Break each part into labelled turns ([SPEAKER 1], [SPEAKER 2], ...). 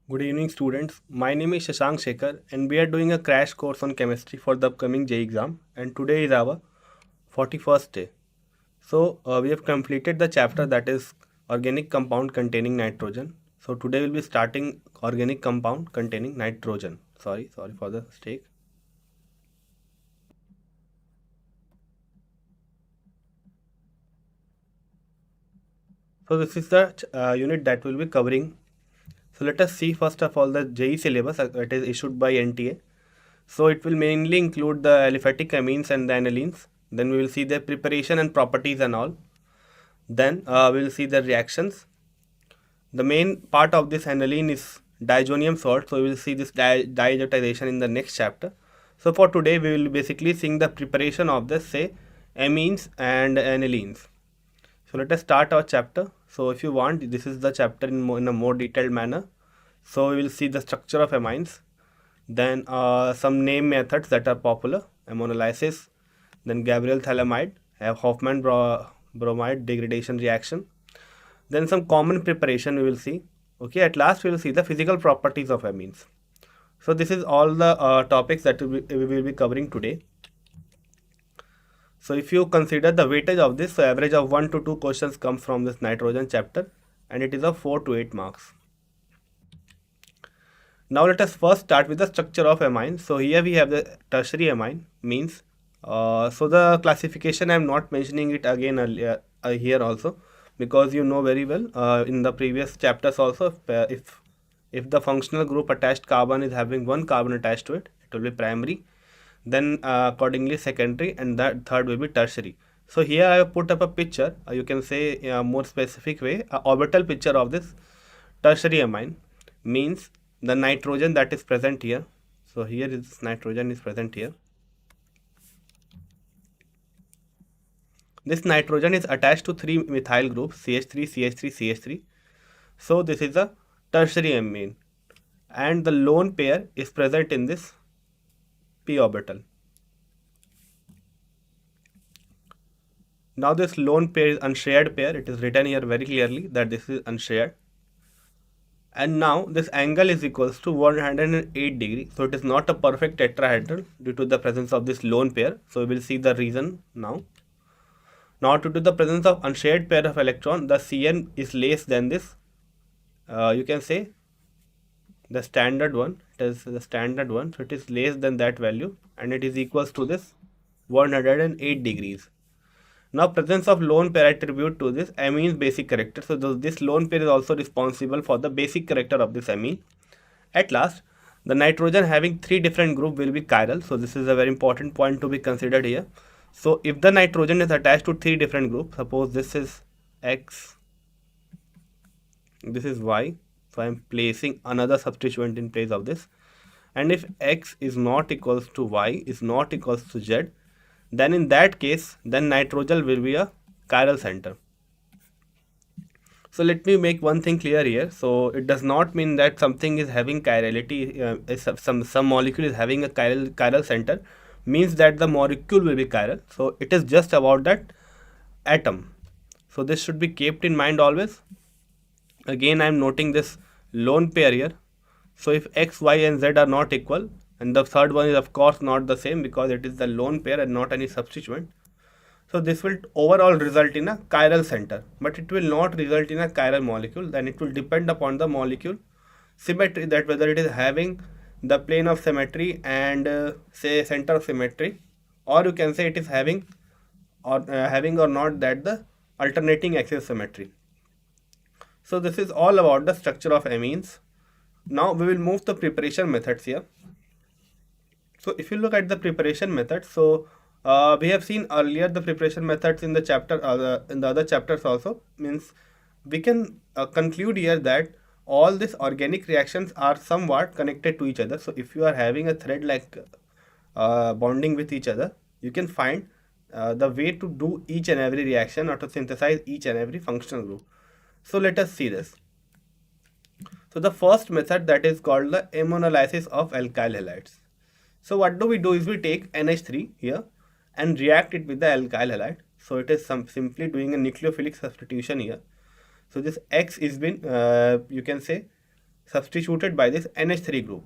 [SPEAKER 1] Good evening, students. My name is Shashank Shekhar, and we are doing a crash course on chemistry for the upcoming JEE exam. And today is our 41st day. So, we have completed the chapter that is organic compound containing nitrogen. So, today we'll be starting organic compound containing nitrogen. Sorry for the mistake. So, this is the unit that we'll be covering. So, let us see first of all the JEE syllabus that is issued by NTA. So it will mainly include the aliphatic amines and the anilines. Then we will see their preparation and properties and all. Then we will see the reactions. The main part of this aniline is diazonium salt. So we will see this diazotization in the next chapter. So for today we will basically seeing the preparation of the say amines and anilines. So let us start our chapter. So if you want, this is the chapter in a more detailed manner. So we will see the structure of amines, then some name methods that are popular: ammonolysis, then Gabriel thalamide, have Hoffman bromide degradation reaction, then some common preparation we will see. Okay, at last we will see the physical properties of amines. So this is all the topics that we will be covering today. So if you consider the weightage of this, so average of 1 to 2 questions comes from this nitrogen chapter, and it is of 4 to 8 marks. Now let us first start with the structure of amine. So here we have the tertiary amine means. So the classification I am not mentioning it again earlier, here also, because you know very well in the previous chapters also, if the functional group attached carbon is having one carbon attached to it, it will be primary. Then accordingly secondary, and that third will be tertiary. So here I have put up a picture. You can say in a more specific way, a orbital picture of this tertiary amine means the nitrogen that is present here. So here is nitrogen is present here. This nitrogen is attached to three methyl groups, CH3, CH3, CH3. So this is a tertiary amine, and the lone pair is present in this p orbital. Now this lone pair is unshared pair. It is written here very clearly that this is unshared. And now this angle is equals to 108 degree. So it is not a perfect tetrahedral due to the presence of this lone pair. So we will see the reason now. Now due to the presence of unshared pair of electron, the Cn is less than this. You can say the standard one. It is the standard one. So it is less than that value, and it is equals to this 108 degrees. Now presence of lone pair attribute to this amine's basic character. So this lone pair is also responsible for the basic character of this amine. At last, the nitrogen having three different groups will be chiral. So this is a very important point to be considered here. So if the nitrogen is attached to three different groups, suppose this is X, this is Y. So I am placing another substituent in place of this. And if X is not equals to Y, is not equals to Z, then in that case, then nitrogen will be a chiral center. So let me make one thing clear here. So it does not mean that something is having chirality, some molecule is having a chiral center, means that the molecule will be chiral. So it is just about that atom. So this should be kept in mind always. Again, I am noting this lone pair here. So if X, Y and Z are not equal, and the third one is of course not the same because it is the lone pair and not any substituent. So this will overall result in a chiral center, but it will not result in a chiral molecule. Then it will depend upon the molecule symmetry, that whether it is having the plane of symmetry and say center of symmetry, or you can say it is having or not that the alternating axis symmetry. So this is all about the structure of amines. Now we will move the preparation methods here. So if you look at the preparation methods, so we have seen earlier the preparation methods in the chapter, in the other chapters also. Means we can conclude here that all these organic reactions are somewhat connected to each other. So if you are having a thread like bonding with each other, you can find the way to do each and every reaction or to synthesize each and every functional group. So let us see this. So the first method, that is called the ammonolysis of alkyl halides. So what do? Is we take NH3 here and react it with the alkyl halide. So it is simply doing a nucleophilic substitution here. So this X is been you can say substituted by this NH3 group,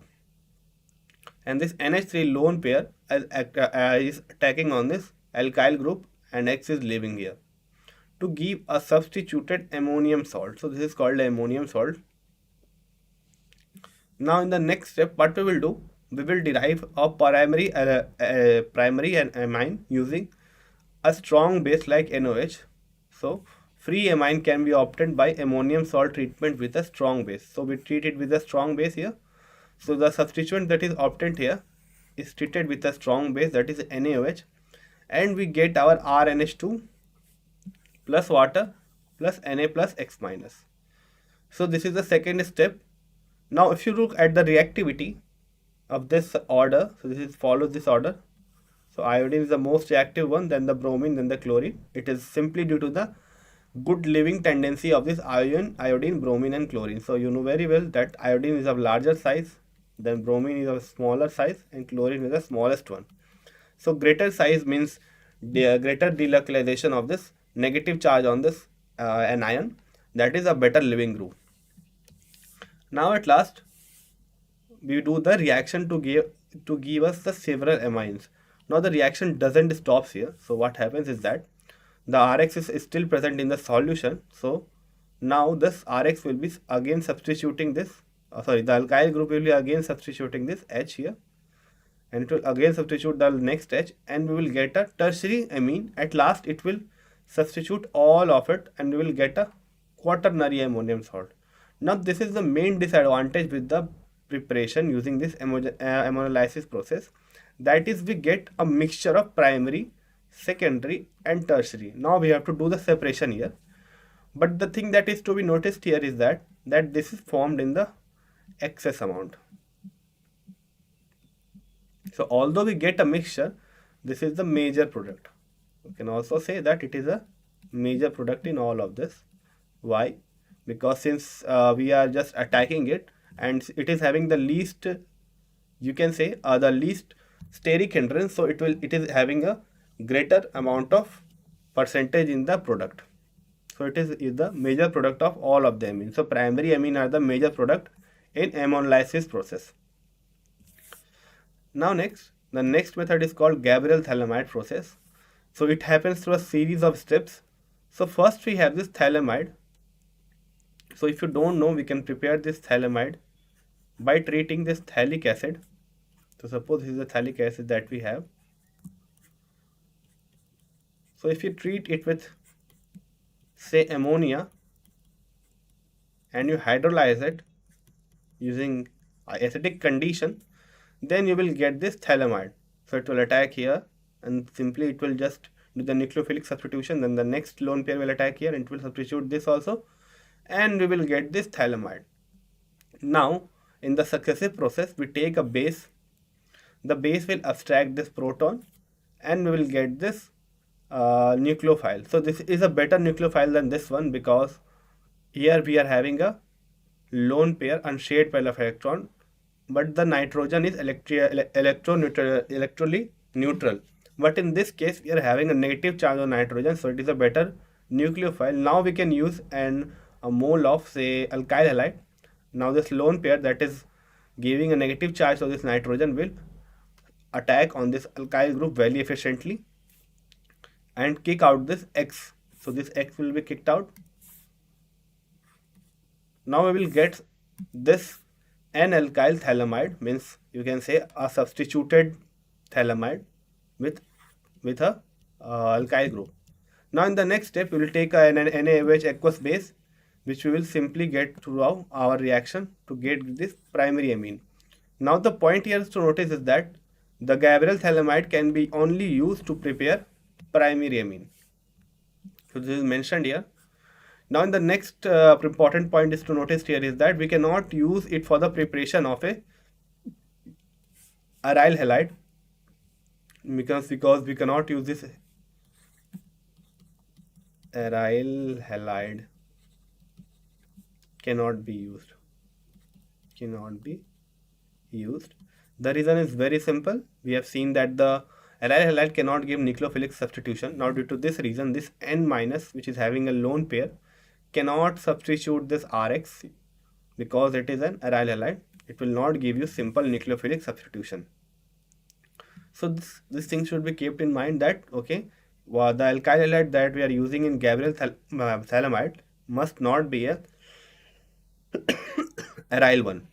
[SPEAKER 1] and this NH3 lone pair is attacking on this alkyl group, and X is leaving here to give a substituted ammonium salt. So this is called ammonium salt. Now in the next step, what we will do, we will derive a primary amine using a strong base like NOH. So free amine can be obtained by ammonium salt treatment with a strong base. So we treat it with a strong base here. So the substituent that is obtained here is treated with a strong base, that is NaOH, and we get our RNH2 plus water plus Na plus X minus. So this is the second step. Now if you look at the reactivity of this order, so this is follows this order. So iodine is the most reactive one, then the bromine, then the chlorine. It is simply due to the good living tendency of this iodine, bromine and chlorine. So you know very well that iodine is of larger size, then bromine is of smaller size, and chlorine is the smallest one. So greater size means the greater delocalization of this negative charge on this anion. That is a better living group. Now at last we do the reaction to give us the several amines. Now the reaction doesn't stop here. So what happens is that the Rx is still present in the solution. So now this Rx will be again substituting this, the alkyl group will be again substituting this H here, and it will again substitute the next H, and we will get a tertiary amine. At last it will substitute all of it, and we will get a quaternary ammonium salt. Now this is the main disadvantage with the preparation using this ammonolysis process, that is we get a mixture of primary, secondary and tertiary. Now we have to do the separation here, but the thing that is to be noticed here is that this is formed in the excess amount. So although we get a mixture, this is the major product. We can also say that it is a major product in all of this. Why? Because since we are just attacking it, and it is having the least, you can say the least steric hindrance, so it is having a greater amount of percentage in the product. So it is the major product of all of the amines. So primary amine are the major product in ammonolysis process. Now the next method is called Gabriel thalamide process. So it happens through a series of steps. So first we have this thalamide. So if you don't know, we can prepare this thalamide by treating this phthalic acid. So suppose this is the phthalic acid that we have. So if you treat it with, say, ammonia, and you hydrolyze it using acidic condition, then you will get this thalamide. So it will attack here, and simply it will just do the nucleophilic substitution. Then the next lone pair will attack here, and it will substitute this also, and we will get this thalamide. Now in the successive process, we take a base. The base will abstract this proton, and we will get this nucleophile. So this is a better nucleophile than this one, because here we are having a lone pair, unshared pair of electron, but the nitrogen is electrically neutral. But in this case, we are having a negative charge on nitrogen, so it is a better nucleophile. Now we can use a mole of, say, alkyl halide. Now this lone pair that is giving a negative charge to this nitrogen will attack on this alkyl group very efficiently and kick out this X. So this X will be kicked out. Now we will get this N-alkyl thalamide, means you can say a substituted thalamide with a alkyl group. Now in the next step, we will take an NaOH aqueous base, which we will simply get throughout our reaction to get this primary amine. Now the point here is to notice is that the Gabriel thalamide can be only used to prepare primary amine. So this is mentioned here. Now in the next important point is to notice here is that we cannot use it for the preparation of a aryl halide, because we cannot use this aryl halide cannot be used. The reason is very simple. We have seen that the aryl halide cannot give nucleophilic substitution. Now due to this reason, this N-, which is having a lone pair, cannot substitute this Rx because it is an aryl halide. It will not give you simple nucleophilic substitution. So this thing should be kept in mind that okay, the alkyl halide that we are using in Gabriel thalamide must not be a aryl one.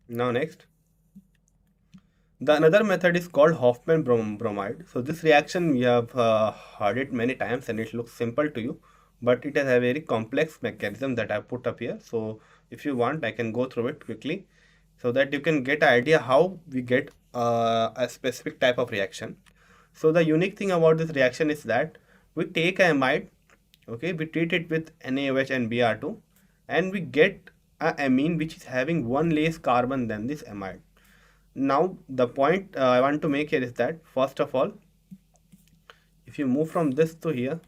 [SPEAKER 1] Now next, the another method is called Hoffman bromide. So this reaction we have heard it many times and it looks simple to you, but it has a very complex mechanism that I put up here. So if you want, I can go through it quickly so that you can get an idea how we get a specific type of reaction. So the unique thing about this reaction is that we take a amide, okay, we treat it with NaOH and Br2, and we get a amine which is having one less carbon than this amide. Now the point I want to make here is that first of all, if you move from this to here,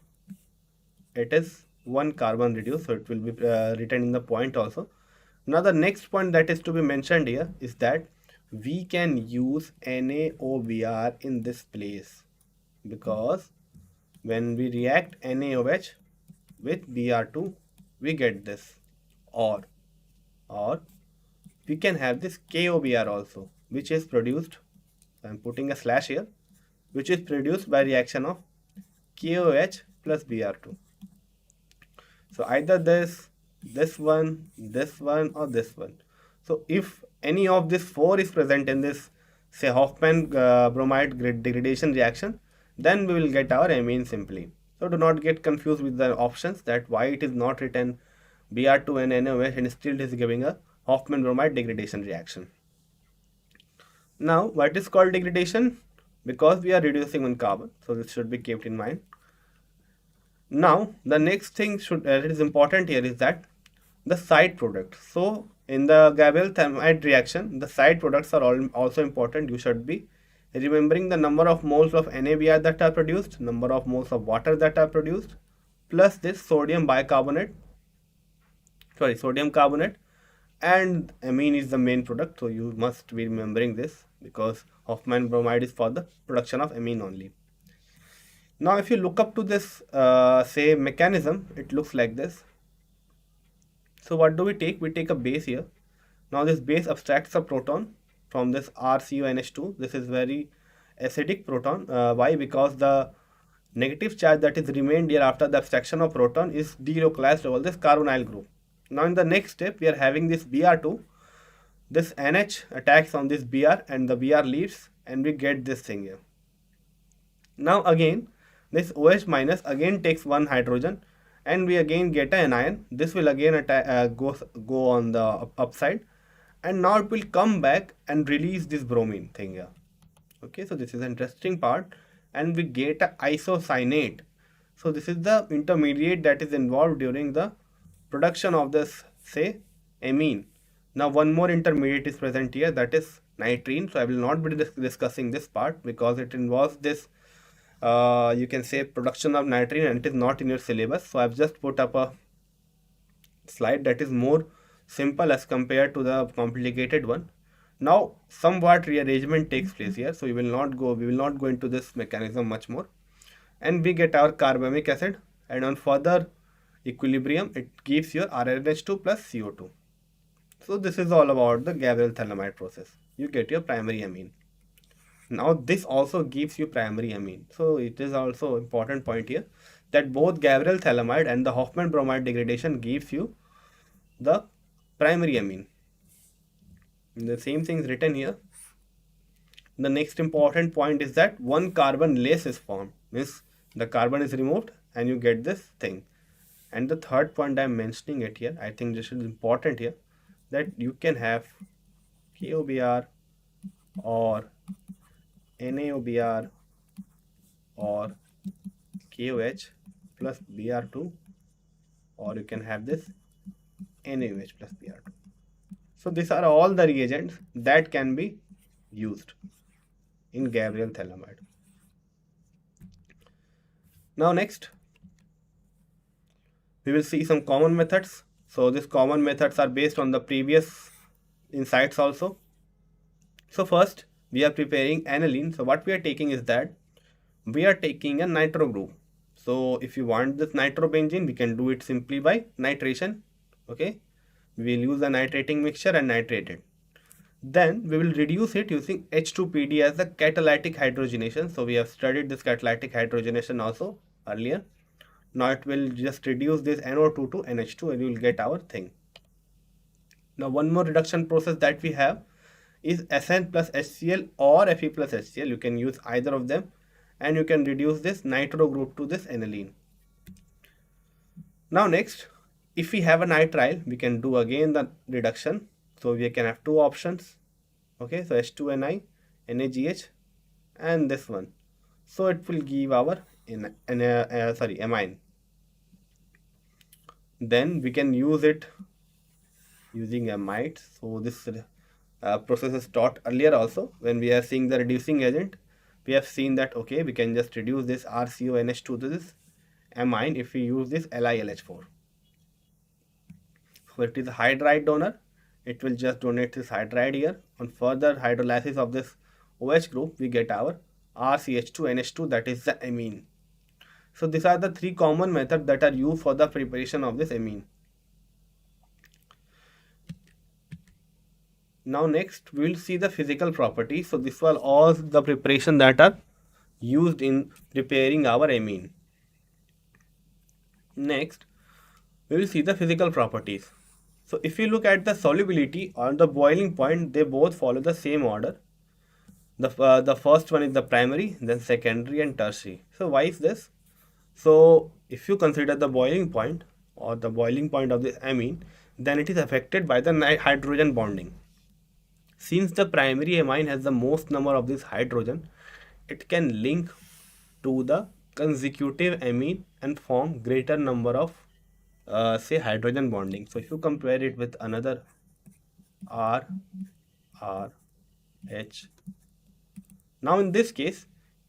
[SPEAKER 1] it is one carbon reduced, so it will be written in the point also. Now the next point that is to be mentioned here is that we can use NaOBr in this place, because when we react NaOH with Br2, we get this, or we can have this KOBr also, which is produced, I'm putting a slash here, which is produced by reaction of KOH plus Br2. So either this one, or this one. So if any of this 4 is present in this, say, Hoffman bromide degradation reaction, then we will get our amine simply. So do not get confused with the options, that why it is not written Br2 and NaOH and still it is giving a Hoffman bromide degradation reaction. Now what is called degradation? Because we are reducing one carbon, so this should be kept in mind. Now the next thing that is important here is that the side product. So in the Gabriel thallamide reaction, the side products are also important. You should be remembering the number of moles of NaBr that are produced, number of moles of water that are produced, plus this sodium carbonate, and amine is the main product. So you must be remembering this, because Hoffman bromide is for the production of amine only. Now if you look up to this say mechanism, it looks like this. So what do we take? We take a base here. Now this base abstracts a proton from this RCONH2. This is very acidic proton. Why? Because the negative charge that is remained here after the abstraction of proton is delocalized over this carbonyl group. Now in the next step, we are having this Br2. This NH attacks on this Br and the Br leaves, and we get this thing here. Now again, this OH minus again takes one hydrogen, and we again get an anion. This will again go on the upside, and now it will come back and release this bromine thing here. Okay, so this is an interesting part, and we get an isocyanate. So this is the intermediate that is involved during the production of this, say, amine. Now one more intermediate is present here, that is nitrene. So I will not be discussing this part because it involves this you can say production of nitrene, and it is not in your syllabus. So I've just put up a slide that is more simple as compared to the complicated one. Now somewhat rearrangement takes place here, so we will not go into this mechanism much more, and we get our carbamic acid, and on further equilibrium it gives your RNH2 plus CO2. So this is all about the Gabriel thalamide process. You get your primary amine. Now this also gives you primary amine. So it is also important point here that both Gabriel thalamide and the Hoffman bromide degradation gives you the primary amine. The same thing is written here. The next important point is that one carbon less is formed, means the carbon is removed and you get this thing. And the third point I am mentioning it here, I think this is important here, that you can have KOBr or NaOBr or KOH plus Br2, or you can have this NaOH plus Br2. So these are all the reagents that can be used in Gabriel thalamide. Now next, we will see some common methods. So these common methods are based on the previous insights also. So first, we are preparing aniline. So what we are taking is that we are taking a nitro group. So if you want this nitrobenzene, we can do it simply by nitration. Okay, we will use the nitrating mixture and nitrate it. Then we will reduce it using H2PD as the catalytic hydrogenation. So we have studied this catalytic hydrogenation also earlier. Now it will just reduce this NO2 to NH2 and you will get our thing. Now one more reduction process that we have is SN plus HCl or Fe plus HCl. You can use either of them and you can reduce this nitro group to this aniline. Now next, if we have a nitrile, we can do again the reduction. So we can have two options. Okay, so H2Ni, NaGH and this one. So it will give our amine. Then we can use it using amide. So this process is taught earlier also when we are seeing the reducing agent. We have seen that okay, we can just reduce this RCONH2 to this amine if we use this LiLH4. So it is a hydride donor. It will just donate this hydride here. On further hydrolysis of this OH group, we get our RCH2NH2, that is the amine. So these are the three common methods that are used for the preparation of this amine. Now next we will see the physical properties. So this was all the preparation that are used in preparing our amine. Next we will see the physical properties. So if you look at the solubility or the boiling point, they both follow the same order. The first one is the primary, then secondary and tertiary. So why is this? So if you consider the boiling point or the boiling point of the amine, then it is affected by the hydrogen bonding. Since the primary amine has the most number of this hydrogen, it can link to the consecutive amine and form greater number of say hydrogen bonding. So if you compare it with another R, R, H, now in this case,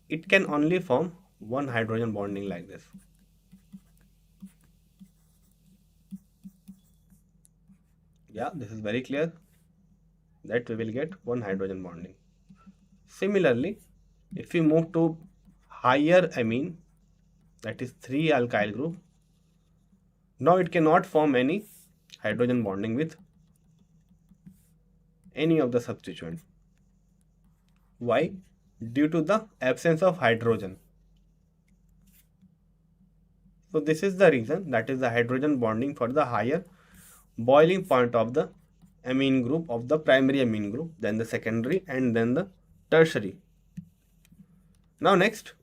[SPEAKER 1] it can only form one hydrogen bonding like this. Yeah, this is very clear that we will get one hydrogen bonding. Similarly, if we move to higher amine, that is 3 alkyl group, now it cannot form any hydrogen bonding with any of the substituent. Why? Due to the absence of hydrogen. So this is the reason, that is the hydrogen bonding for the higher boiling point of the amine group, of the primary amine group, then the secondary and then the tertiary. Now next,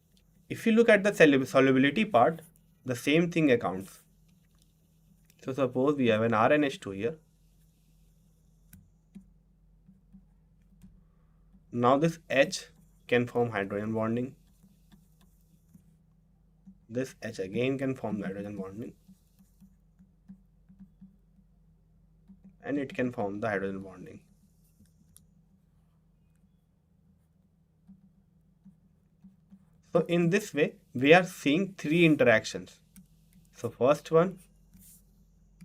[SPEAKER 1] if you look at the solubility part, the same thing accounts. So suppose we have an RNH2 here. Now this H can form hydrogen bonding. This H again can form hydrogen bonding. And it can form the hydrogen bonding. So in this way, we are seeing three interactions. So first one,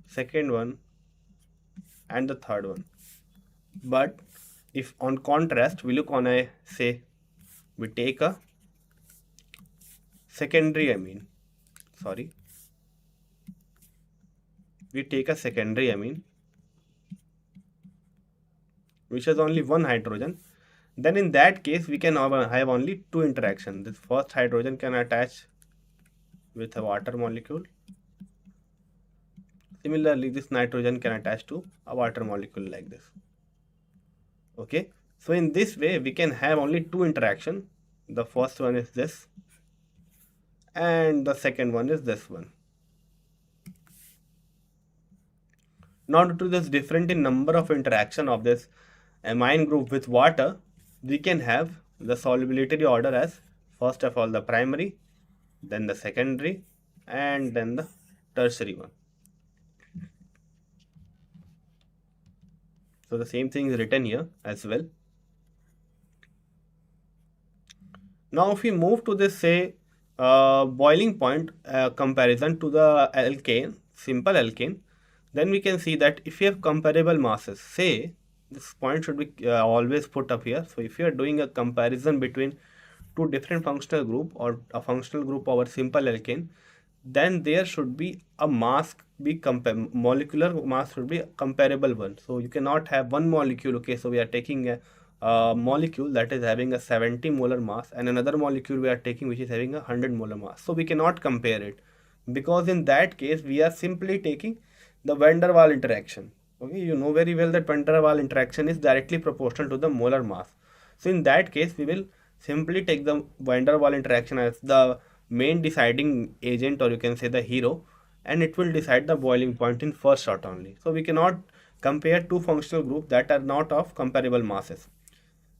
[SPEAKER 1] second one, and the third one. But if on contrast, we look on a, say, we take a secondary amine, we take a secondary amine, which has only one hydrogen, then in that case, we can have only two interactions. This first hydrogen can attach with a water molecule. Similarly, this nitrogen can attach to a water molecule like this. Okay, so in this way, we can have only two interactions. The first one is this, and the second one is this one. Now, due to this different in number of interaction of this amine group with water, we can have the solubility order as first of all the primary, then the secondary, and then the tertiary one. So the same thing is written here as well. Now if we move to this, say, boiling point comparison to the alkane, simple alkane, then we can see that if you have comparable masses, say this point should be always put up here. So if you are doing a comparison between two different functional group or a functional group over simple alkane, then there should be a mass be molecular mass should be a comparable one. So you cannot have one molecule. Okay, so we are taking a molecule that is having a 70 molar mass and another molecule we are taking which is having a 100 molar mass. So we cannot compare it, because in that case we are simply taking the van der Waal interaction. Okay, you know very well that van der Waal interaction is directly proportional to the molar mass. So in that case we will simply take the van der Waal interaction as the main deciding agent, or you can say the hero, and it will decide the boiling point in first shot only. So we cannot compare two functional groups that are not of comparable masses.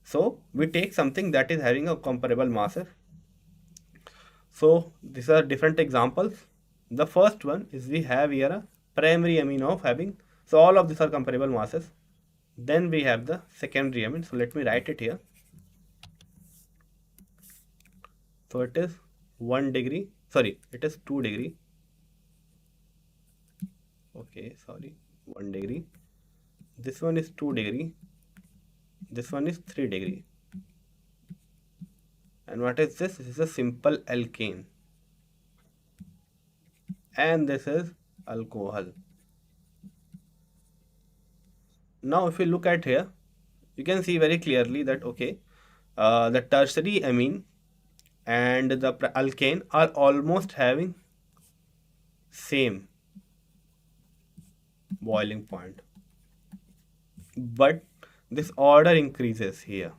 [SPEAKER 1] So we take something that is having a comparable masses. So these are different examples. The first one is we have here a primary amine of having, so all of these are comparable masses. Then we have the secondary amine. So let me write it here. So it is 1 degree, sorry, it is 2 degree. Okay, sorry, 1 degree. This one is 2 degree. This one is 3 degree. And what is this? This is a simple alkane. And this is alcohol. Now if you look at here, you can see very clearly that okay, the tertiary amine and the alkane are almost having same boiling point, but this order increases here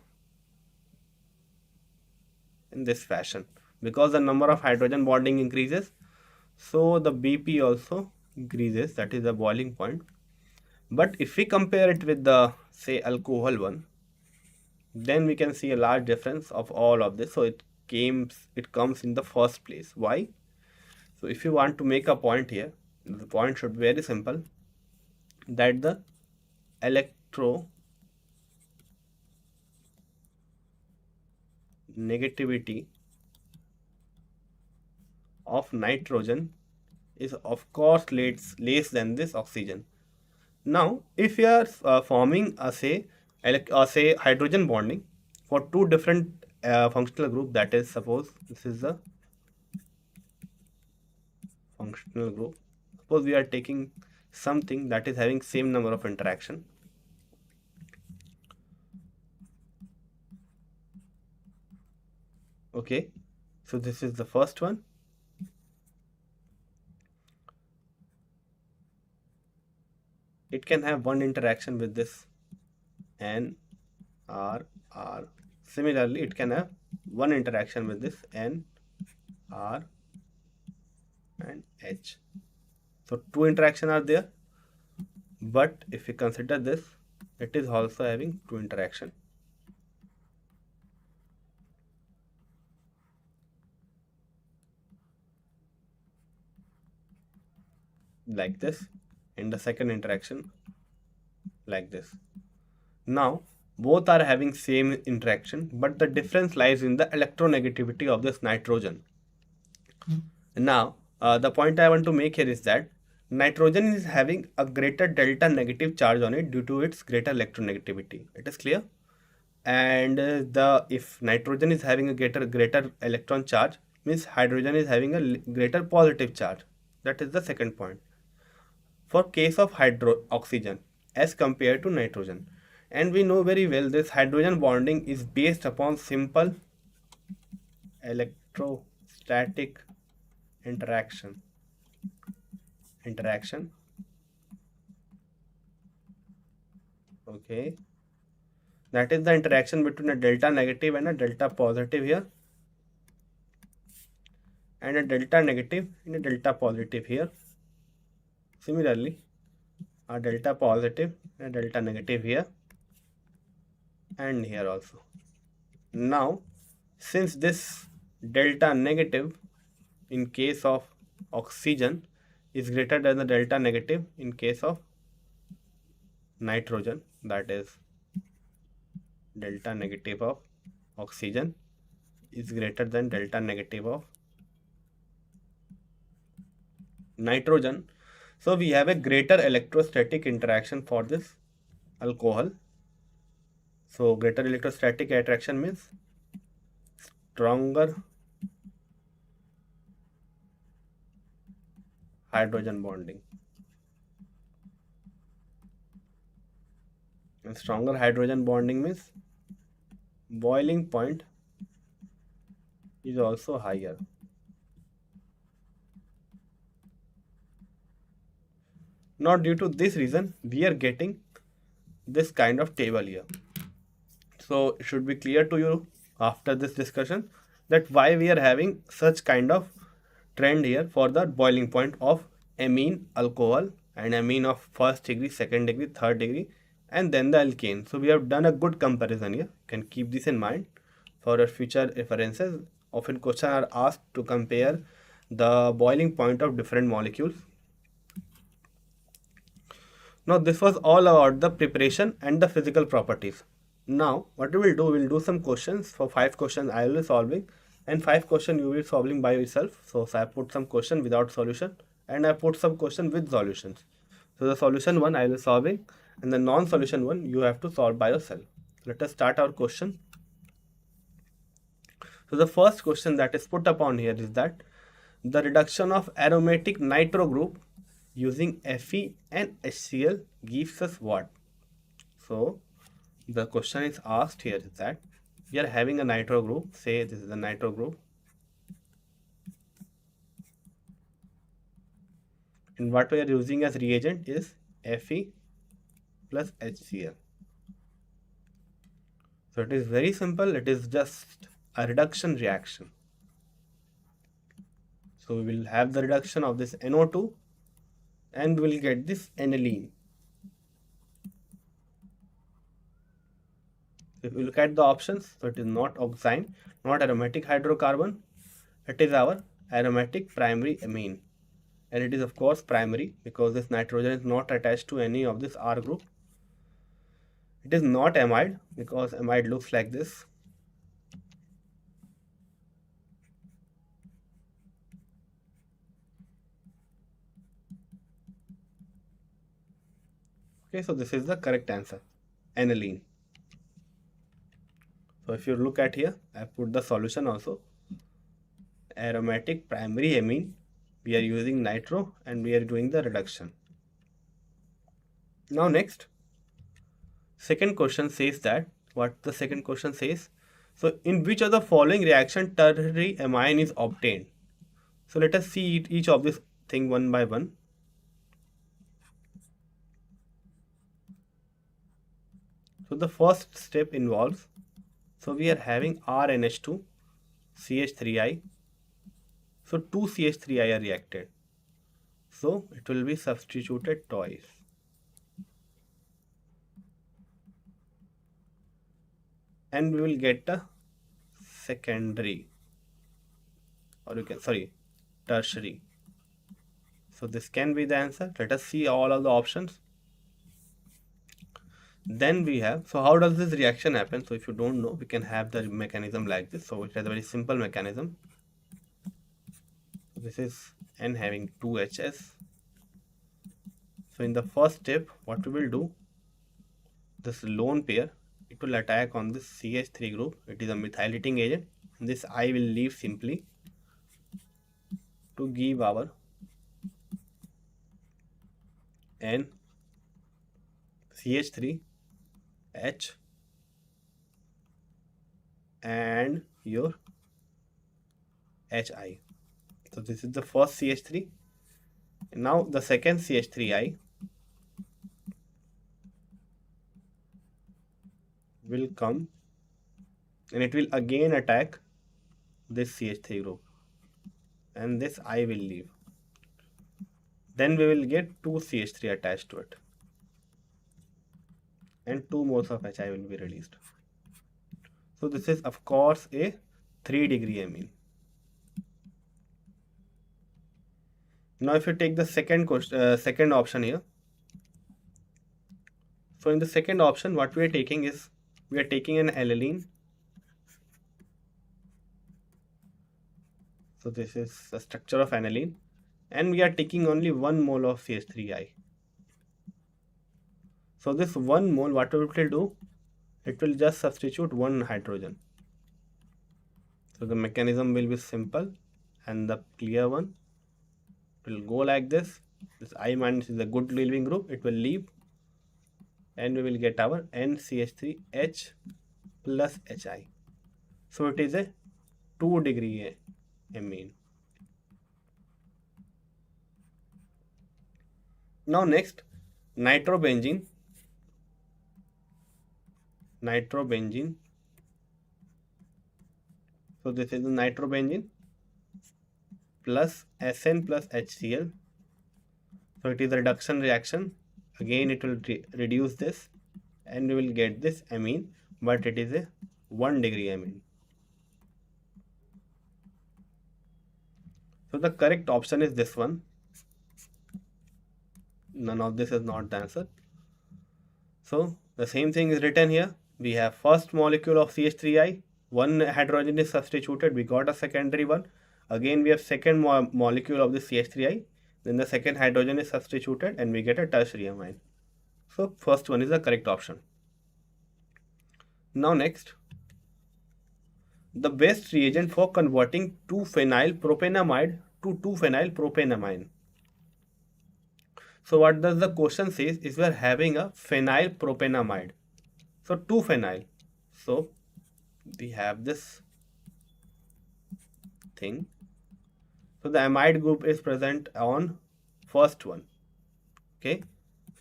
[SPEAKER 1] in this fashion because the number of hydrogen bonding increases, so the BP also increases, that is the boiling point. But if we compare it with the say alcohol one, then we can see a large difference of all of this. So it comes in the first place. Why? So if you want to make a point here, the point should be very simple, that the electronegativity of nitrogen is of course less than this oxygen. Now if you are forming a say hydrogen bonding for two different functional group, that is, suppose this is the functional group, suppose we are taking something that is having same number of interaction. Okay, so this is the first one. It can have one interaction with this N, R, R. Similarly, it can have one interaction with this N, R, and H. So two interaction are there, but if you consider this, it is also having two interaction. Like this, in the second interaction, like this. Now, both are having same interaction, but the difference lies in the electronegativity of this nitrogen. Now, the point I want to make here is that nitrogen is having a greater delta negative charge on it due to its greater electronegativity. It is clear? And if nitrogen is having a greater electron charge, means hydrogen is having a greater positive charge. That is the second point. For case of oxygen as compared to nitrogen, and we know very well this hydrogen bonding is based upon simple electrostatic interaction. Okay, that is the interaction between a delta negative and a delta positive here, and a delta negative and a delta positive here. Similarly, a delta positive and a delta negative here, and here also. Now, since this delta negative in case of oxygen is greater than the delta negative in case of nitrogen, that is, delta negative of oxygen is greater than delta negative of nitrogen, so we have a greater electrostatic interaction for this alcohol. So greater electrostatic attraction means stronger hydrogen bonding. And stronger hydrogen bonding means boiling point is also higher. Now, due to this reason, we are getting this kind of table here. So, it should be clear to you after this discussion that why we are having such kind of trend here for the boiling point of amine alcohol and amine of first degree, second degree, third degree, and then the alkane. So, we have done a good comparison here. You can keep this in mind for your future references. Often questions are asked to compare the boiling point of different molecules. Now this was all about the preparation and the physical properties. Now what we will do some questions. For 5 questions I will be solving and 5 questions you will be solving by yourself. So I put some question without solution and I put some question with solutions. So the solution one I will solving and the non-solution one you have to solve by yourself. Let us start our question. So the first question that is put upon here is that the reduction of aromatic nitro group using Fe and HCl gives us what? So the question is asked here is that we are having a nitro group, say this is a nitro group, and what we are using as reagent is Fe plus HCl. So it is very simple, it is just a reduction reaction. So we will have the reduction of this NO2 and we will get this aniline. If you look at the options, so it is not oxime, not aromatic hydrocarbon, it is our aromatic primary amine. And it is of course primary because this nitrogen is not attached to any of this R group. It is not amide because amide looks like this. Okay, so this is the correct answer, aniline. So if you look at here, I put the solution also. Aromatic primary amine, we are using nitro and we are doing the reduction. Now next, second question says that, what the second question says, so in which of the following reaction ternary amine is obtained? So let us see each of this thing one by one. So the first step involves, so we are having RNH2 CH3I. So 2 CH3I are reacted. So it will be substituted twice. And we will get the secondary, or you can, sorry, tertiary. So this can be the answer. Let us see all of the options. Then we have, so how does this reaction happen? So if you don't know, we can have the mechanism like this. So it has a very simple mechanism. This is N having 2 Hs. So in the first step, what we will do, this lone pair, it will attack on this CH3 group. It is a methylating agent. This I will leave simply to give our N CH3 H and your HI. So this is the first CH3. Now the second CH3I will come and it will again attack this CH3 group and this I will leave. Then we will get 2 CH3 attached to it and 2 moles of HI will be released. So this is of course a 3-degree amine. Now if you take the second option here, so in the second option what we are taking is, we are taking an aniline. So this is the structure of aniline and we are taking only 1 mole of CH3I. So this 1 mole, what it will do, it will just substitute 1 hydrogen. So the mechanism will be simple and the clear one will go like this. This I minus is a good leaving group, it will leave and we will get our NCH3H plus Hi. So it is a 2 degree amine. Now next, nitrobenzene. Nitrobenzene. So this is the nitrobenzene plus Sn plus HCl. So it is a reduction reaction. Again it will reduce this and we will get this amine, but it is a 1 degree amine. So the correct option is this one. None of this is not the answer. So the same thing is written here. We have first molecule of CH3I, one hydrogen is substituted, we got a secondary one. Again we have second molecule of the CH3I, then the second hydrogen is substituted and we get a tertiary amine. So first one is the correct option. Now next, the best reagent for converting 2-phenyl propanamide to 2-phenyl propanamine. So what does the question says is we are having a phenyl propanamide. So 2-phenyl. So we have this thing. So the amide group is present on first one. Okay.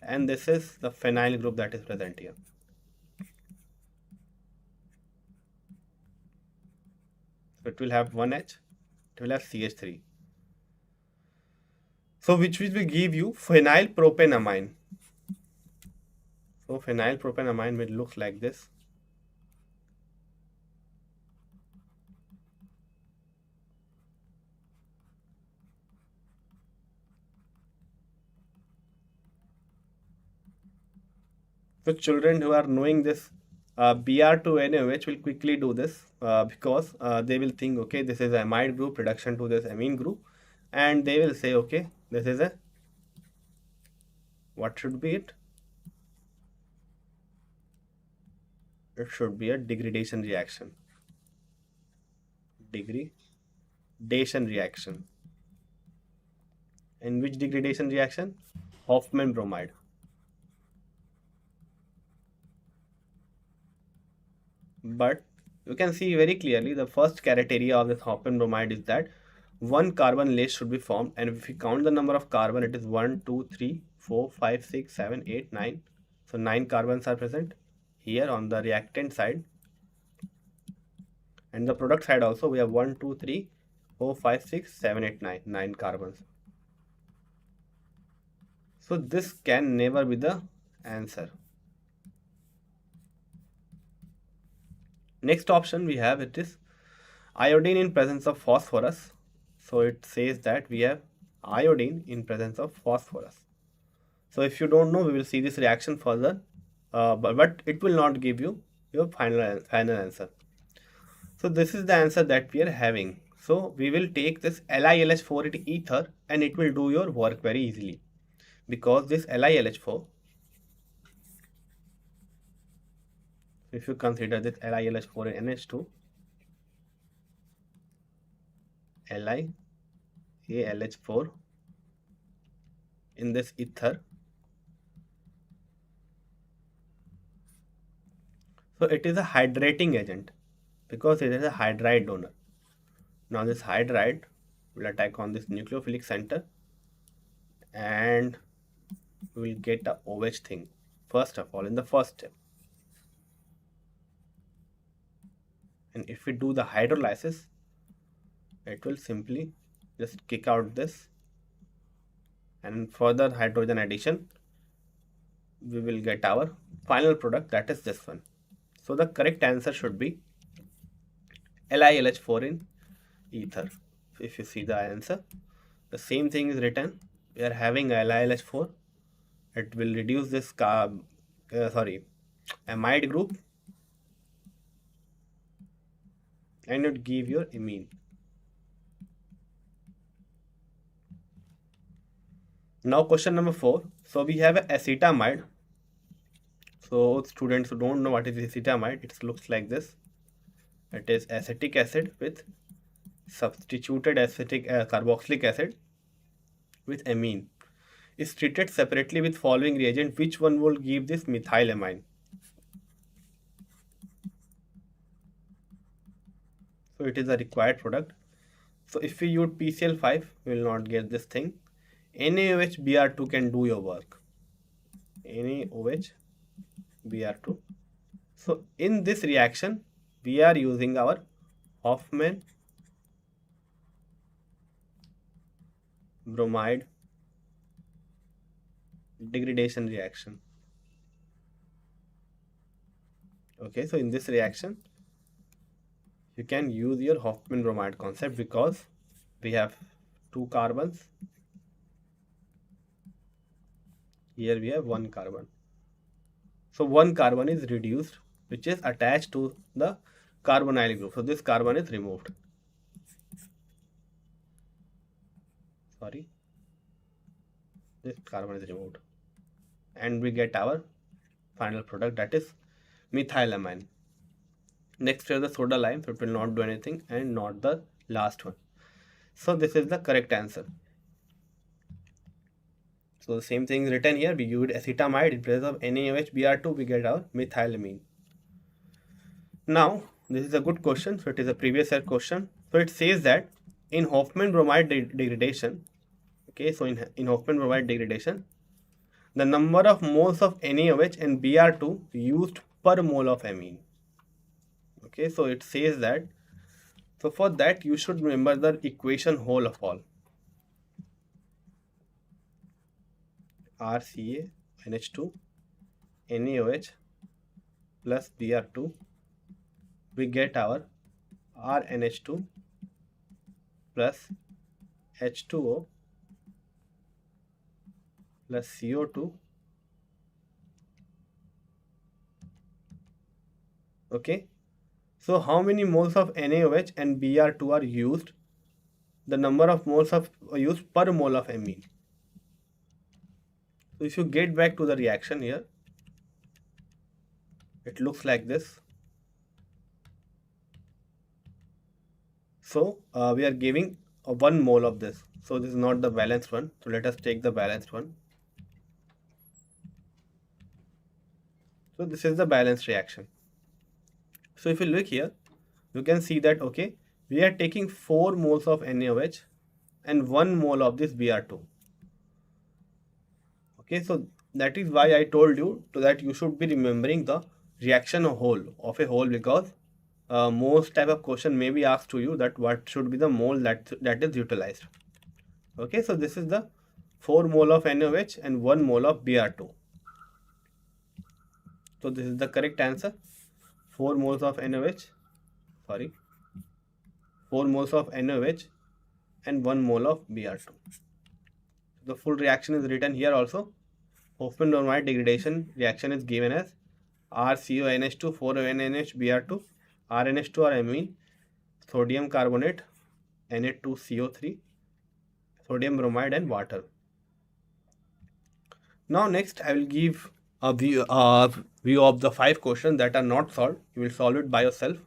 [SPEAKER 1] And this is the phenyl group that is present here. So it will have 1H. It will have CH3. So which will give you phenyl propanamine. So phenyl propanamine will look like this. So children who are knowing this Br2NaOH will quickly do this because they will think, okay, this is amide group reduction to this amine group, and they will say, okay, this is a, what should be it? It should be a degradation reaction. Degradation reaction. In which degradation reaction? Hoffman bromide. But you can see very clearly the first criteria of this Hoffman bromide is that one carbon less should be formed, and if we count the number of carbon, it is 1, 2, 3, 4, 5, 6, 7, 8, 9. So 9 carbons are present here on the reactant side, and the product side also we have 1, 2, 3, 4, 5, 6, 7, 8, 9, 9 carbons. So this can never be the answer. Next option we have, it is iodine in presence of phosphorus. So it says that we have iodine in presence of phosphorus. So if you don't know, we will see this reaction further, but it will not give you your final answer. So this is the answer that we are having. So we will take this LiLH4 into ether and it will do your work very easily, because this LiLH4, if you consider this LiLH4 in NH2, LiALH4 in this ether, so it is a hydrating agent because it is a hydride donor. Now this hydride will attack on this nucleophilic center and we will get a OH thing first of all in the first step. And if we do the hydrolysis, it will simply just kick out this, and further hydrogen addition, we will get our final product, that is this one. So the correct answer should be LiLH4 in ether. If you see the answer, the same thing is written. We are having LiLH4. It will reduce this amide group and it give your amine. Now question number 4. So we have acetamide. So students who don't know what is acetamide, it looks like this. It is acetic acid with substituted acetic carboxylic acid with amine is treated separately with following reagent. Which one will give this methylamine? So it is a required product. So if we use PCl5, we will not get this thing. NaOH can do your work. NaOH. So in this reaction, we are using our Hoffman bromide degradation reaction. Okay, so in this reaction, you can use your Hoffman bromide concept because we have two carbons. Here we have one carbon. So one carbon is reduced, which is attached to the carbonyl group. So this carbon is removed. Sorry, this carbon is removed, and we get our final product, that is methylamine. Next is the soda lime, so it will not do anything, and not the last one. So this is the correct answer. So the same thing is written here. We used acetamide in place of NaOH, we get our methylamine. Now this is a good question. So it is a previous year question. So it says that in Hoffman bromide degradation, okay, so in Hoffman bromide degradation, the number of moles of NaOH and Br2 used per mole of amine. Okay, so it says that, so for that you should remember the equation whole of all. RCA NH2 NaOH plus Br2, we get our RNH2 plus H2O plus CO2. Okay, so how many moles of NaOH and Br2 are used? The number of moles of used per mole of amine. So if you get back to the reaction here, it looks like this. So we are giving 1 mole of this. So this is not the balanced one. So let us take the balanced one. So this is the balanced reaction. So if you look here, you can see that, okay, we are taking 4 moles of NaOH and 1 mole of this Br2. Okay, so that is why I told you that you should be remembering the reaction of a whole, because most type of question may be asked to you that what should be the mole that is utilized. Okay, so this is the 4 mole of NaOH and 1 mole of Br2. So this is the correct answer. 4 moles of NaOH, 4 moles of NaOH and 1 mole of Br2. The full reaction is written here also. Hoffman bromide degradation reaction is given as RCONH2 4NH Br2, RNH2 or amine, sodium carbonate, Na2CO3, sodium bromide and water. Now next I will give a view of the 5 questions that are not solved. You will solve it by yourself.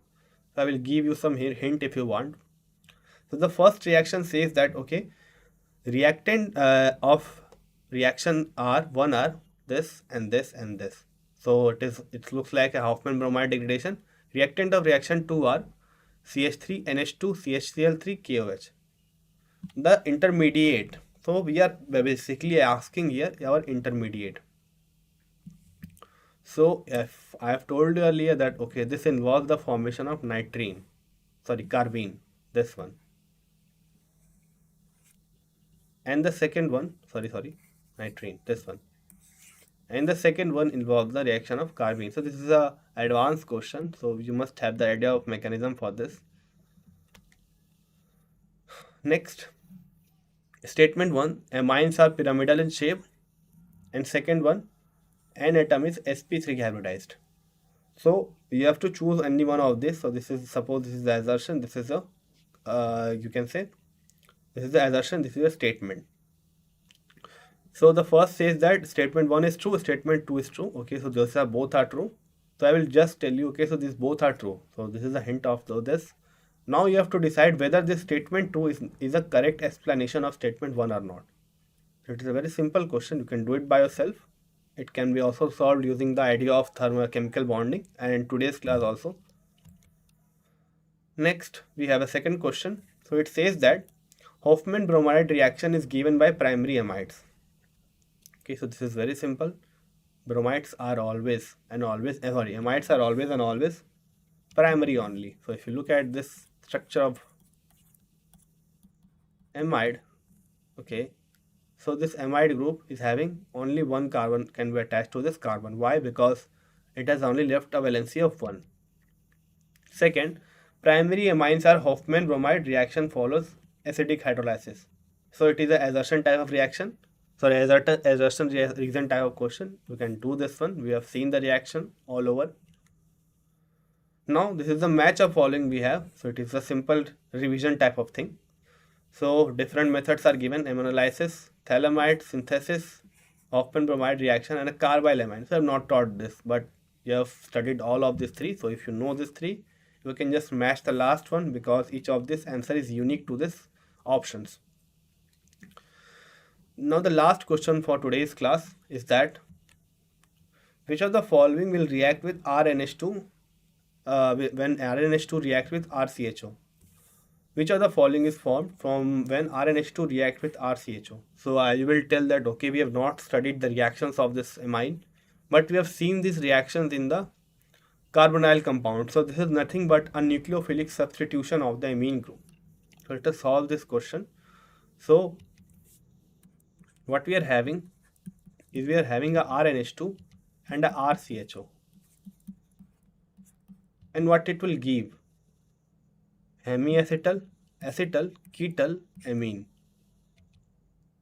[SPEAKER 1] So I will give you some hint if you want. So the first reaction says that, okay, reactant of reaction R1 are this and this and this. So it looks like a Hoffman bromide degradation. Reactant of reaction 2 are CH3 NH2 CHCl3 KOH. The intermediate. So we are basically asking here our intermediate. So if I have told you earlier that, okay, this involves the formation of carbene, this one. And the second one, nitrene, this one. And the second one involves the reaction of carbene. So this is a advanced question, so you must have the idea of mechanism for this. Next, statement 1, amines are pyramidal in shape, and second one, an atom is sp3 hybridized. So you have to choose any one of this. So this is, suppose this is the assertion, this is a you can say this is the assertion, this is a statement. So the first says that statement 1 is true, statement 2 is true. Okay, so those are both are true. So I will just tell you, okay, so these both are true. So this is a hint of this. Now you have to decide whether this statement 2 is a correct explanation of statement 1 or not. So it is a very simple question. You can do it by yourself. It can be also solved using the idea of thermochemical bonding and in today's class also. Next, we have a second question. So it says that Hoffman bromide reaction is given by primary amides. Okay, so this is very simple. Bromides are always and always, sorry, amides are always and always primary only. So if you look at this structure of amide, okay, so this amide group is having only one carbon can be attached to this carbon. Why? Because it has only left a valency of 1. Second, primary amines are Hoffman bromide reaction follows acidic hydrolysis. So it is a assertion type of reaction. Sorry, assertion reason type of question. You can do this one. We have seen the reaction all over. Now this is the match of following we have. So it is a simple revision type of thing. So different methods are given: aminolysis, phthalimide synthesis, Hoffman bromide reaction, and a carbyl amine. So I have not taught this, but you have studied all of these three. So if you know these three, you can just match the last one because each of this answer is unique to this options. Now the last question for today's class is that which of the following will react with RNH2 when RNH2 reacts with RCHO? Which of the following is formed from when RNH2 react with RCHO? So you will tell that, okay, we have not studied the reactions of this amine, but we have seen these reactions in the carbonyl compound. So this is nothing but a nucleophilic substitution of the amine group. So let us solve this question. So what we are having is we are having a RNH2 and a RCHO. And what it will give? Hemiacetal, acetal, ketal, amine.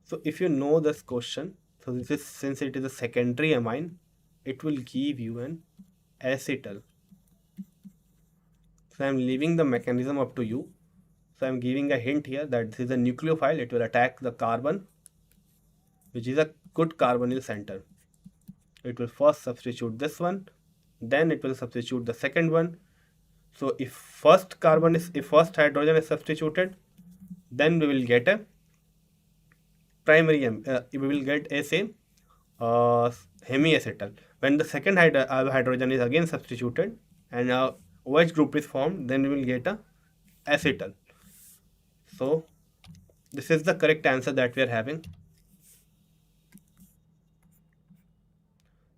[SPEAKER 1] So if you know this question, so this is, since it is a secondary amine, it will give you an acetal. So I am leaving the mechanism up to you. So I am giving a hint here that this is a nucleophile. It will attack the carbon, which is a good carbonyl center. It will first substitute this one, then it will substitute the second one. So if first hydrogen is substituted, then we will get a primary, we will get a same hemiacetal. When the second hydrogen is again substituted and OH group is formed, then we will get a acetal. So this is the correct answer that we are having.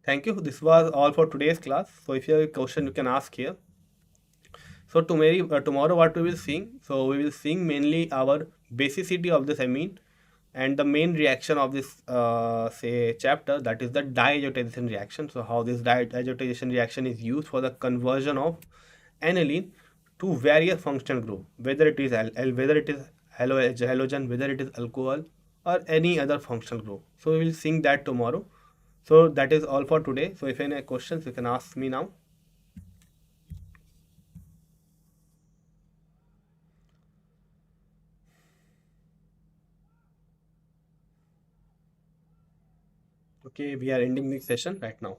[SPEAKER 1] Thank you. This was all for today's class. So if you have a question, you can ask here. So tomorrow what we will seeing? So we will seeing mainly our basicity of this amine and the main reaction of this say chapter, that is the diazotization reaction. So how this diazotization reaction is used for the conversion of aniline to various functional group, whether it is halogen, whether it is alcohol or any other functional group. So we will seeing that tomorrow. So that is all for today. So if any questions, you can ask me now. Okay, we are ending this session right now.